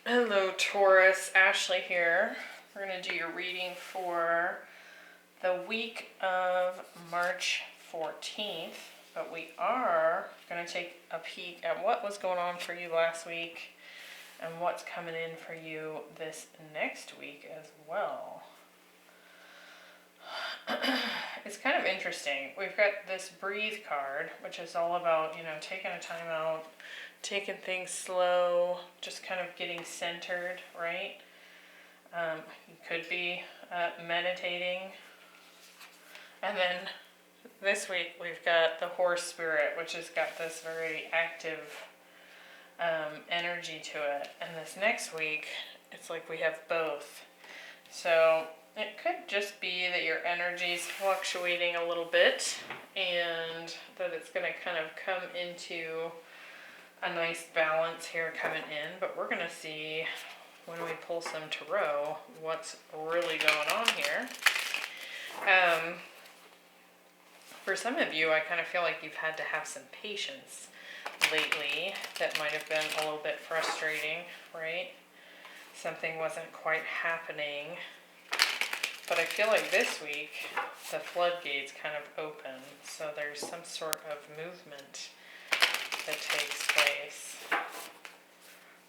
Hello Taurus, Ashley here. We're going to do your reading for the week of March 14th, but we are going to take a peek at what was going on for you last week and what's coming in for you this next week as well. It's kind of interesting. We've got this breathe card, which is all about, taking a time out, taking things slow, just kind of getting centered, right? You could be meditating. And then this week we've got the horse spirit, which has got this very active energy to it. And this next week, it's like we have both. So it could just be that your energy's fluctuating a little bit and that it's going to kind of come into a nice balance here coming in. But we're going to see when we pull some tarot what's really going on here. For some of you, I kind of feel like you've had to have some patience lately. That might have been a little bit frustrating, right? Something wasn't quite happening. But I feel like this week, the floodgates kind of open, so there's some sort of movement that takes place.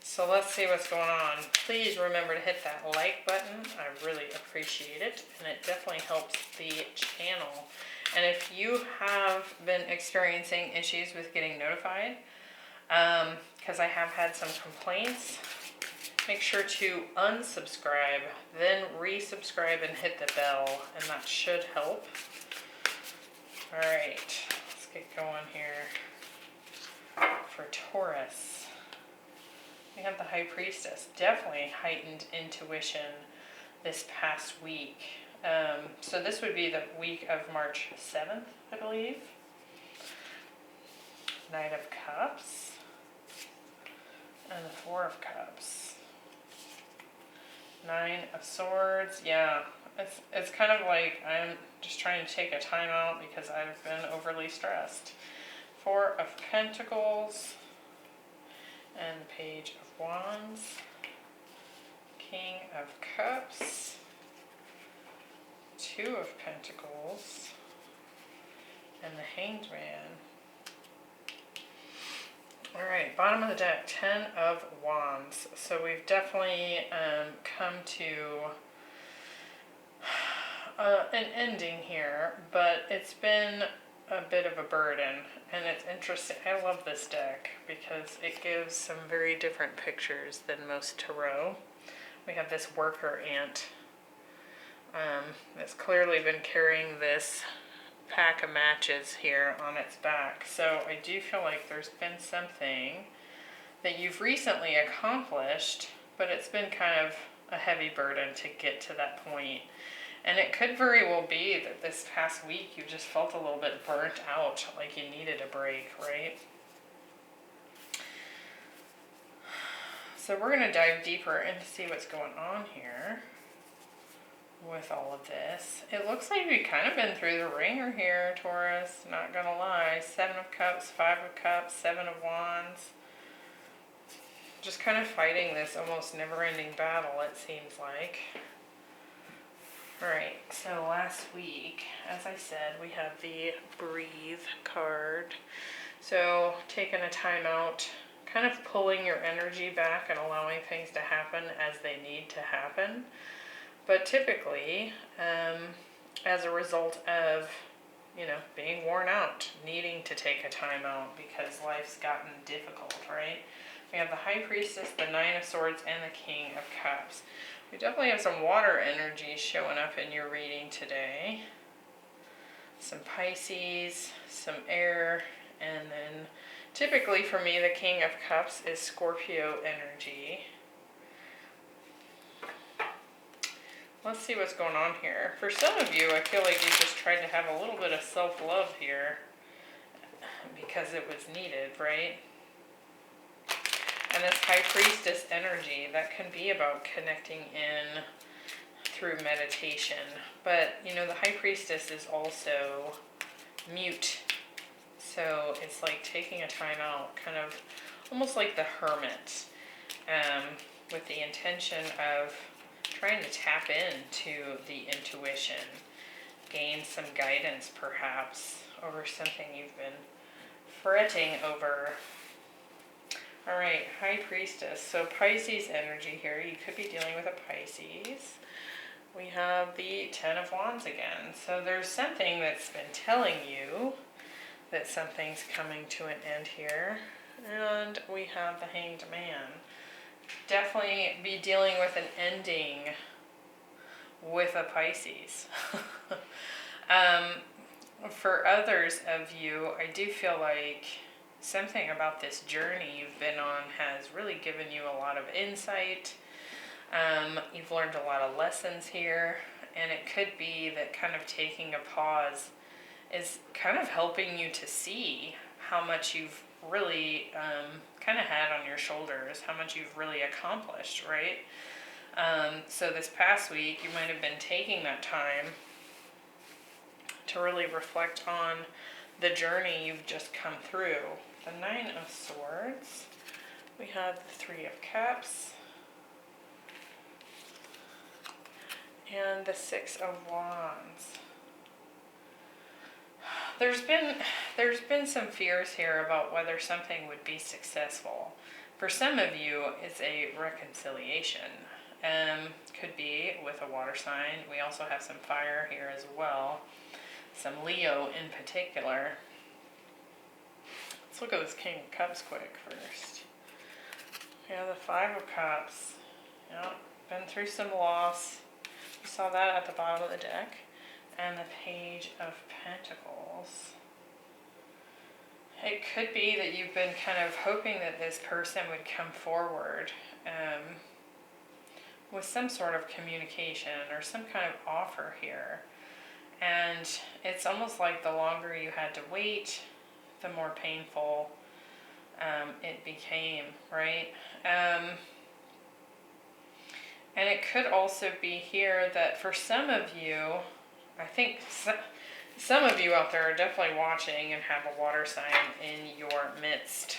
So let's see what's going on. Please remember to hit that like button. I really appreciate it, and it definitely helps the channel. And if you have been experiencing issues with getting notified, because I have had some complaints, make sure to unsubscribe, then resubscribe and hit the bell, and that should help. Alright, let's get going here. For Taurus, we have the High Priestess. Definitely heightened intuition this past week. So this would be the week of March 7th, I believe. Knight of Cups. And the Four of Cups. Nine of Swords. Yeah, it's kind of like I'm just trying to take a time out because I've been overly stressed. Four of Pentacles and the Page of Wands. King of Cups. Two of Pentacles and the Hanged Man. Alright, bottom of the deck, 10 of Wands. So we've definitely come to an ending here, but it's been a bit of a burden, and it's interesting. I love this deck because it gives some very different pictures than most tarot. We have this worker ant that's clearly been carrying this pack of matches here on its back. So I do feel like there's been something that you've recently accomplished, but it's been kind of a heavy burden to get to that point. And it could very well be that this past week you just felt a little bit burnt out, like you needed a break, right? So we're going to dive deeper and see what's going on here with all of this. It looks like we've kind of been through the ringer here, Taurus, not gonna lie. 7 of Cups, 5 of Cups, 7 of Wands. Just kind of fighting this almost never-ending battle, it seems like. Alright, so last week, as I said, we have the Breathe card. So taking a time out, kind of pulling your energy back and allowing things to happen as they need to happen. But typically, as a result of, being worn out, needing to take a time out because life's gotten difficult, right? We have the High Priestess, the Nine of Swords, and the King of Cups. We definitely have some water energy showing up in your reading today. Some Pisces, some air, and then typically for me, the King of Cups is Scorpio energy. Let's see what's going on here. For some of you, I feel like you just tried to have a little bit of self-love here because it was needed, right? And this High Priestess energy, that can be about connecting in through meditation. But, the High Priestess is also mute. So it's like taking a time out, kind of almost like the hermit. with the intention of trying to tap into the intuition, gain some guidance perhaps over something you've been fretting over. All right, High Priestess. So Pisces energy here. You could be dealing with a Pisces. We have the Ten of Wands again. So there's something that's been telling you that something's coming to an end here. And we have the Hanged Man. Definitely be dealing with an ending with a Pisces. For others of you, I do feel like something about this journey you've been on has really given you a lot of insight. You've learned a lot of lessons here, and it could be that kind of taking a pause is kind of helping you to see how much you've really kind of had on your shoulders, how much you've really accomplished, right? So this past week, you might have been taking that time to really reflect on the journey you've just come through. The Nine of Swords, we have the Three of Cups, and the Six of Wands. There's been some fears here about whether something would be successful. For some of you, it's a reconciliation. Could be with a water sign. We also have some fire here as well. Some Leo in particular. Let's look at this King of Cups quick first. Yeah, the Five of Cups. Yeah, been through some loss. We saw that at the bottom of the deck. And the Page of Pentacles. It could be that you've been kind of hoping that this person would come forward with some sort of communication or some kind of offer here. And it's almost like the longer you had to wait, the more painful it became, right? And it could also be here that for some of you, I think some of you out there are definitely watching and have a water sign in your midst.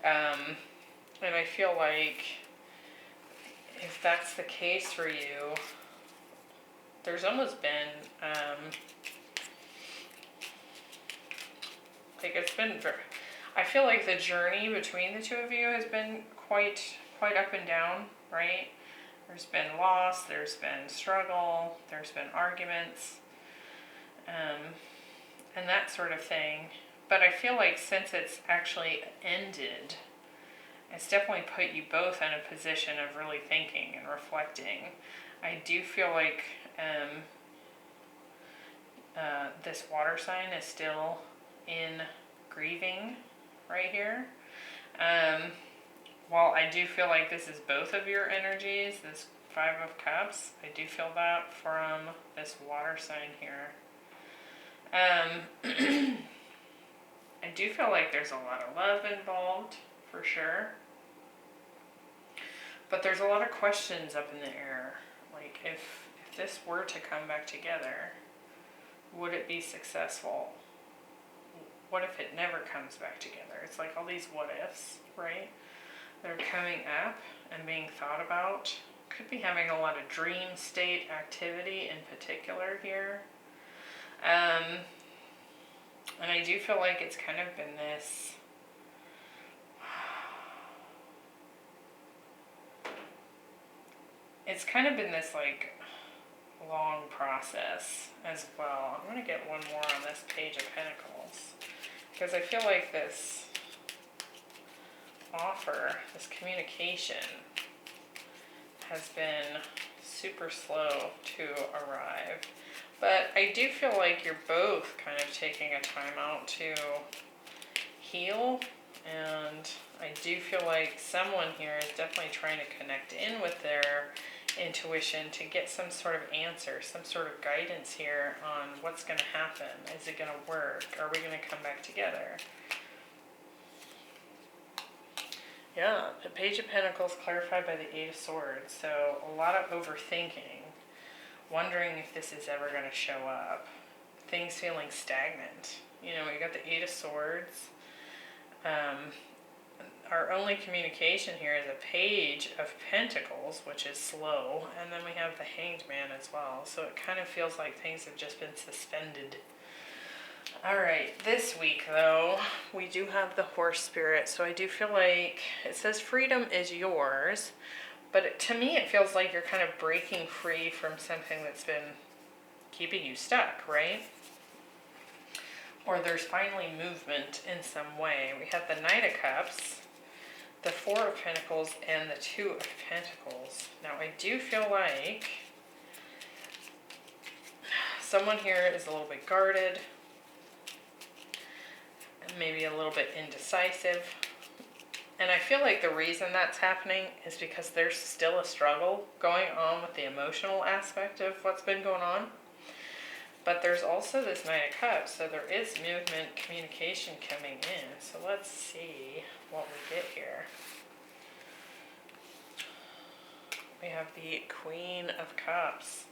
And I feel like if that's the case for you, there's almost been, I feel like the journey between the two of you has been quite up and down, right? There's been loss, there's been struggle, there's been arguments, and that sort of thing. But I feel like since it's actually ended, it's definitely put you both in a position of really thinking and reflecting. I do feel like this water sign is still in grieving right here. While I do feel like this is both of your energies, this Five of Cups, I do feel that from this water sign here. I do feel like there's a lot of love involved, for sure. But there's a lot of questions up in the air. Like, if this were to come back together, would it be successful? What if it never comes back together? It's like all these what ifs, right? They're coming up and being thought about. Could be having a lot of dream state activity in particular here. And I do feel like it's kind of been this like long process as well. I'm going to get one more on this Page of Pentacles, because I feel like this offer, this communication, has been super slow to arrive. But I do feel like you're both kind of taking a time out to heal, and I do feel like someone here is definitely trying to connect in with their intuition to get some sort of answer, some sort of guidance here on what's going to happen. Is it going to work? Are we going to come back together? Yeah, the Page of Pentacles clarified by the Eight of Swords. So a lot of overthinking, wondering if this is ever going to show up. Things feeling stagnant. You know, you got the Eight of Swords. our only communication here is a Page of Pentacles, which is slow, and then we have the Hanged Man as well. So it kind of feels like things have just been suspended. All right, this week though, we do have the Horse Spirit, so I do feel like it says freedom is yours, but to me it feels like you're kind of breaking free from something that's been keeping you stuck, right? Or there's finally movement in some way. We have the Knight of Cups, the Four of Pentacles, and the Two of Pentacles. Now I do feel like someone here is a little bit guarded, maybe a little bit indecisive. And I feel like the reason that's happening is because there's still a struggle going on with the emotional aspect of what's been going on. But there's also this Knight of Cups, so there is movement, communication coming in. So let's see what we get here. We have the Queen of Cups.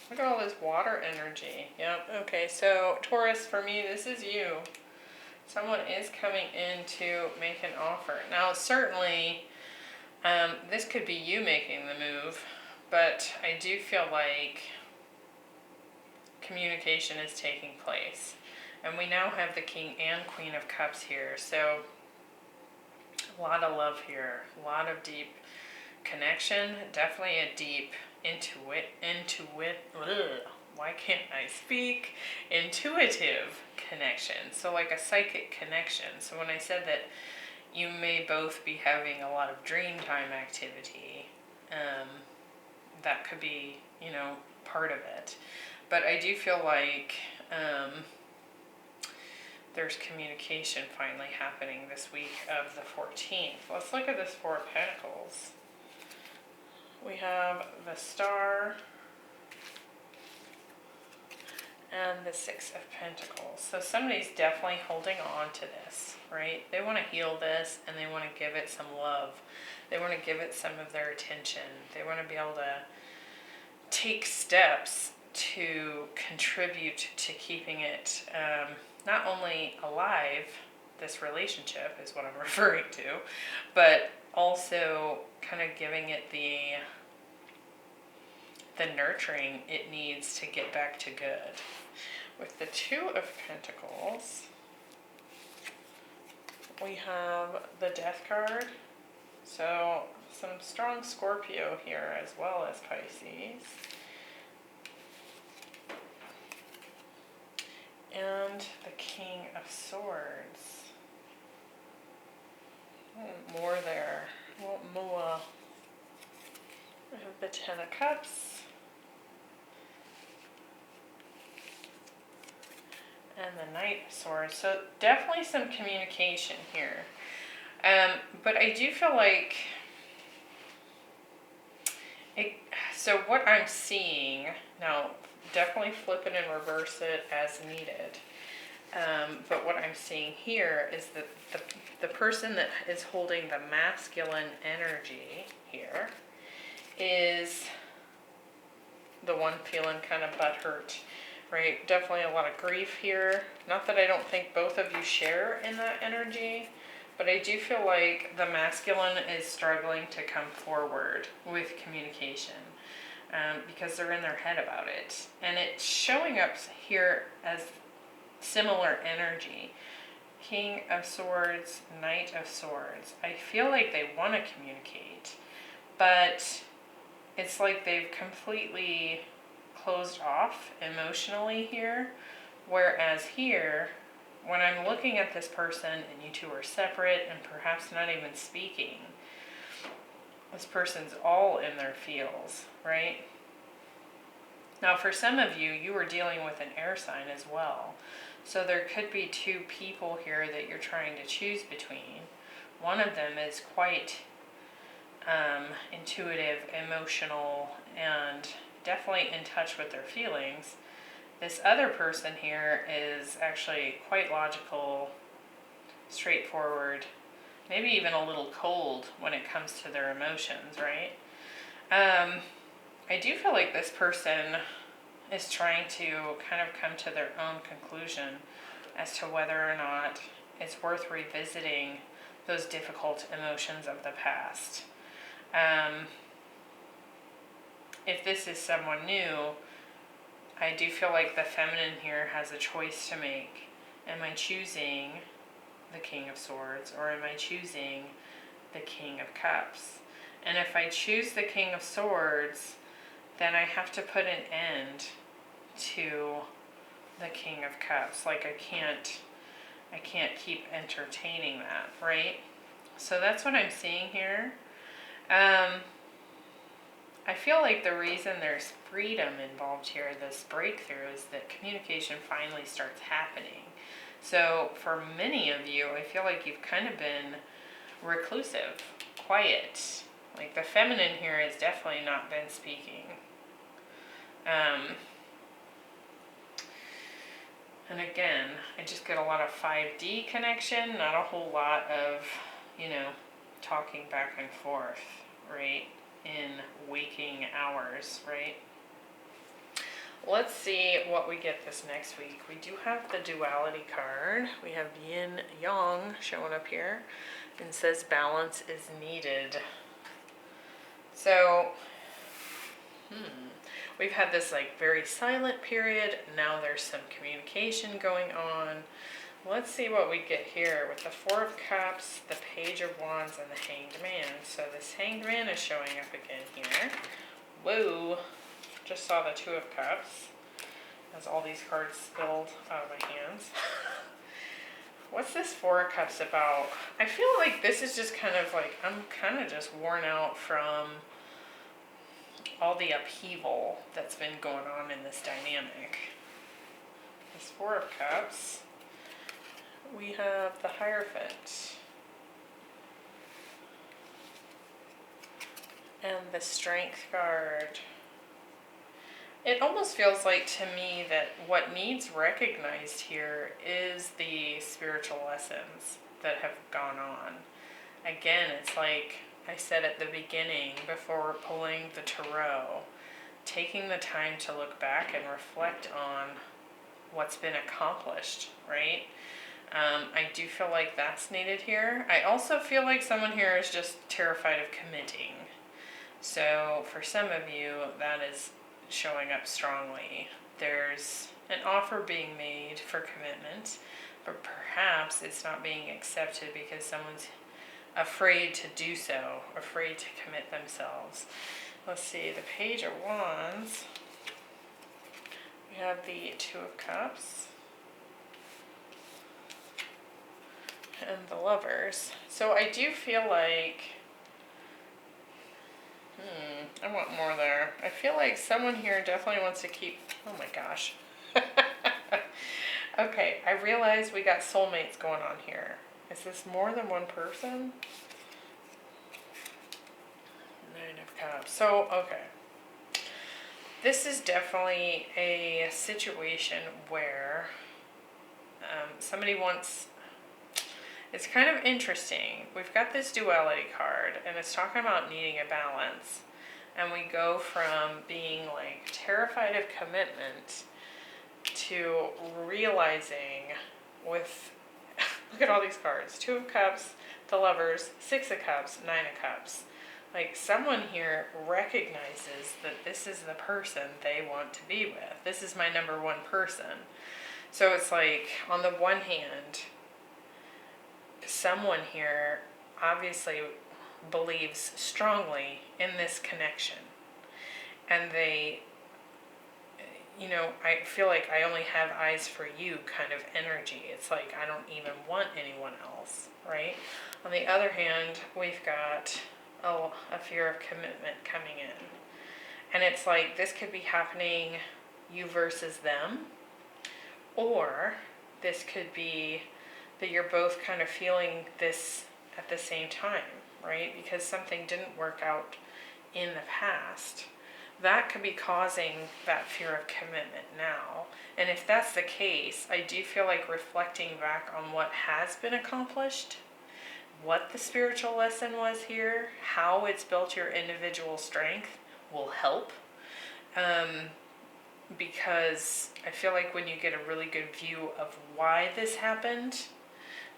Look at all this water energy. Yep, okay, so Taurus, for me, this is you. Someone is coming in to make an offer. Now, certainly, this could be you making the move, but I do feel like communication is taking place. And we now have the King and Queen of Cups here, so a lot of love here, a lot of deep connection, definitely a deep why can't I speak? Intuitive connection, so like a psychic connection. So when I said that you may both be having a lot of dream time activity, that could be, you know, part of it. But I do feel like there's communication finally happening this week of the 14th. Let's look at this Four of Pentacles. We have the Star and the Six of Pentacles. So somebody's definitely holding on to this, right? They want to heal this and they want to give it some love. They want to give it some of their attention. They want to be able to take steps to contribute to keeping it not only alive, this relationship is what I'm referring to, but also kind of giving it the nurturing it needs to get back to good. With the Two of Pentacles, we have the Death card. So some strong Scorpio here as well as Pisces. And the King of Swords. More there. Well, more. We have the Ten of Cups. And the Knight of Swords. So definitely some communication here. But I do feel like so what I'm seeing now, definitely flip it and reverse it as needed. But what I'm seeing here is that the person that is holding the masculine energy here is the one feeling kind of butthurt, right? Definitely a lot of grief here. Not that I don't think both of you share in that energy, but I do feel like the masculine is struggling to come forward with communication because they're in their head about it. And it's showing up here as similar energy. King of Swords, Knight of Swords. I feel like they want to communicate, but it's like they've completely closed off emotionally here. Whereas here, when I'm looking at this person and you two are separate and perhaps not even speaking, this person's all in their feels, right? Now for some of you, you are dealing with an air sign as well. So there could be two people here that you're trying to choose between. One of them is quite intuitive, emotional, and definitely in touch with their feelings. This other person here is actually quite logical, straightforward, maybe even a little cold when it comes to their emotions, right? I do feel like this person is trying to kind of come to their own conclusion as to whether or not it's worth revisiting those difficult emotions of the past. If this is someone new, I do feel like the feminine here has a choice to make. Am I choosing the King of Swords, or am I choosing the King of Cups? And if I choose the King of Swords, then I have to put an end to the King of Cups. Like I can't keep entertaining that, right? So that's what I'm seeing here. I feel like the reason there's freedom involved here, this breakthrough, is that communication finally starts happening. So for many of you, I feel like you've kind of been reclusive, quiet. Like the feminine here has definitely not been speaking. And again, I just get a lot of 5D connection, not a whole lot of, talking back and forth, right? In waking hours, right? Let's see what we get this next week. We do have the duality card. We have yin yang showing up here and says balance is needed. So, we've had this like very silent period. Now there's some communication going on. Let's see what we get here with the Four of Cups, the Page of Wands, and the Hanged Man. So this Hanged Man is showing up again here. Whoa, just saw the Two of Cups as all these cards spilled out of my hands. What's this Four of Cups about? I feel like this is just kind of like, I'm kind of just worn out from all the upheaval that's been going on in this dynamic. This Four of Cups. We have the Hierophant and the Strength card. It almost feels like to me that what needs recognized here is the spiritual lessons that have gone on. Again, it's like I said at the beginning before pulling the tarot, taking the time to look back and reflect on what's been accomplished, right? I do feel like that's needed here. I also feel like someone here is just terrified of committing. So for some of you, that is showing up strongly. There's an offer being made for commitment, but perhaps it's not being accepted because someone's afraid to do so, afraid to commit themselves. Let's see, the Page of Wands. We have the Two of Cups. And the Lovers. So I do feel like, I want more there. I feel like someone here definitely wants to keep, oh my gosh. Okay, I realize we got soulmates going on here. Is this more than one person? Nine of Cups. So, okay. This is definitely a situation where somebody wants... It's kind of interesting. We've got this duality card, and it's talking about needing a balance. And we go from being like terrified of commitment to realizing with, look at all these cards, Two of Cups, the Lovers, Six of Cups, Nine of Cups. Like someone here recognizes that this is the person they want to be with. This is my number one person. So it's like, on the one hand, someone here obviously believes strongly in this connection, and they, I feel like I only have eyes for you kind of energy. It's like I don't even want anyone else, right? On the other hand, we've got a fear of commitment coming in, and it's like this could be happening you versus them, or this could be that you're both kind of feeling this at the same time, right? Because something didn't work out in the past. That could be causing that fear of commitment now. And if that's the case, I do feel like reflecting back on what has been accomplished, what the spiritual lesson was here, how it's built your individual strength will help. Because I feel like when you get a really good view of why this happened,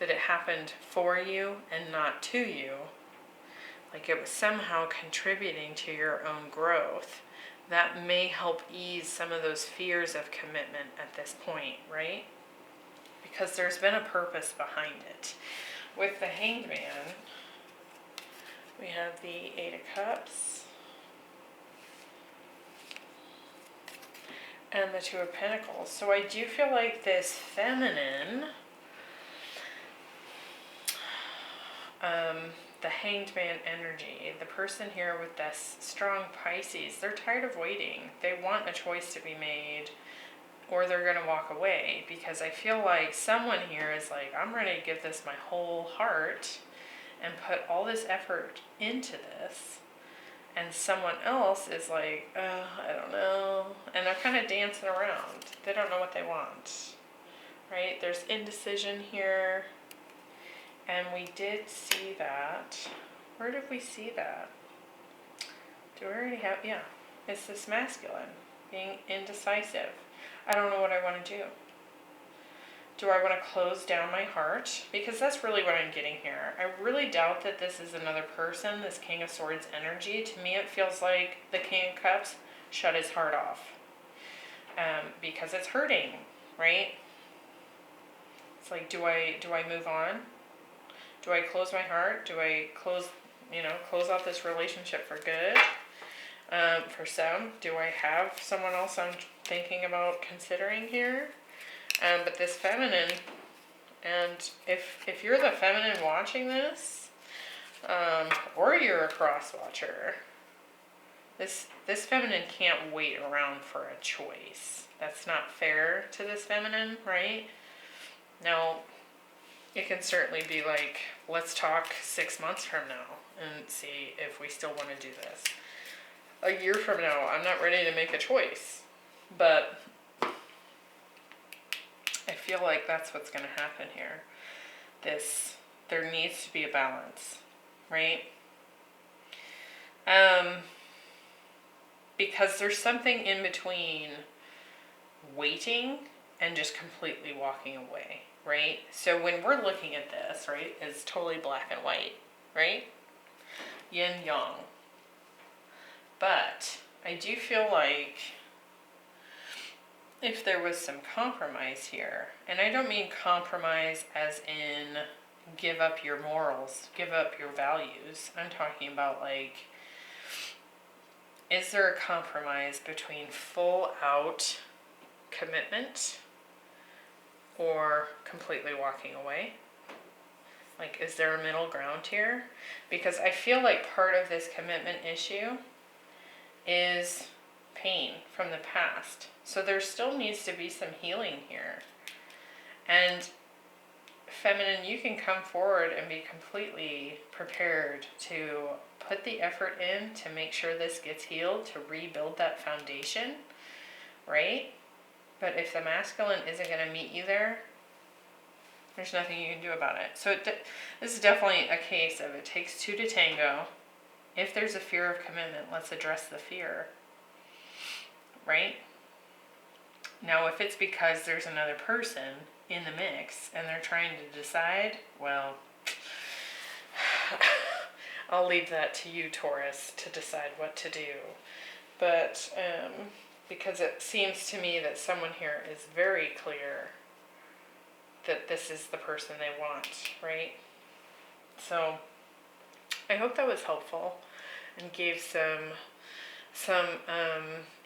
that it happened for you and not to you. Like it was somehow contributing to your own growth. That may help ease some of those fears of commitment at this point, right? Because there's been a purpose behind it. With the Hanged Man, we have the Eight of Cups and the Two of Pentacles. So I do feel like this feminine, the Hanged Man energy, the person here with this strong Pisces, they're tired of waiting. They want a choice to be made, or they're going to walk away, because I feel like someone here is like, I'm ready to give this my whole heart and put all this effort into this. And someone else is like, I don't know. And they're kind of dancing around. They don't know what they want, right? There's indecision here. And we did see that. Where did we see that? Do we already have, yeah. It's this masculine, being indecisive. I don't know what I want to do. Do I want to close down my heart? Because that's really what I'm getting here. I really doubt that this is another person, this King of Swords energy. To me, it feels like the King of Cups shut his heart off. Because it's hurting, right? It's like, do I move on? Do I close my heart? Do I close out this relationship for good? For some, do I have someone else I'm thinking about considering here? But this feminine, and if you're the feminine watching this, or you're a cross watcher, this feminine can't wait around for a choice. That's not fair to this feminine, right? Now, it can certainly be like, let's talk 6 months from now and see if we still want to do this. A year from now, I'm not ready to make a choice, but I feel like that's what's going to happen here. There needs to be a balance, right? Because there's something in between waiting and just completely walking away, right? So when we're looking at this, right, it's totally black and white, right? Yin yang. But I do feel like if there was some compromise here, and I don't mean compromise as in give up your morals, give up your values. I'm talking about like, is there a compromise between full out commitment or completely walking away? Like, is there a middle ground here? Because I feel like part of this commitment issue is pain from the past. So there still needs to be some healing here. And feminine, you can come forward and be completely prepared to put the effort in to make sure this gets healed, to rebuild that foundation, right? But if the masculine isn't going to meet you there, there's nothing you can do about it. So this is definitely a case of it takes two to tango. If there's a fear of commitment, let's address the fear, right? Now, if it's because there's another person in the mix and they're trying to decide, well, I'll leave that to you, Taurus, to decide what to do. But because it seems to me that someone here is very clear that this is the person they want, right? So I hope that was helpful and gave some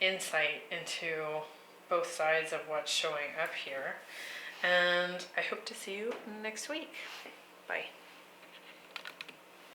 insight into both sides of what's showing up here. And I hope to see you next week. Bye.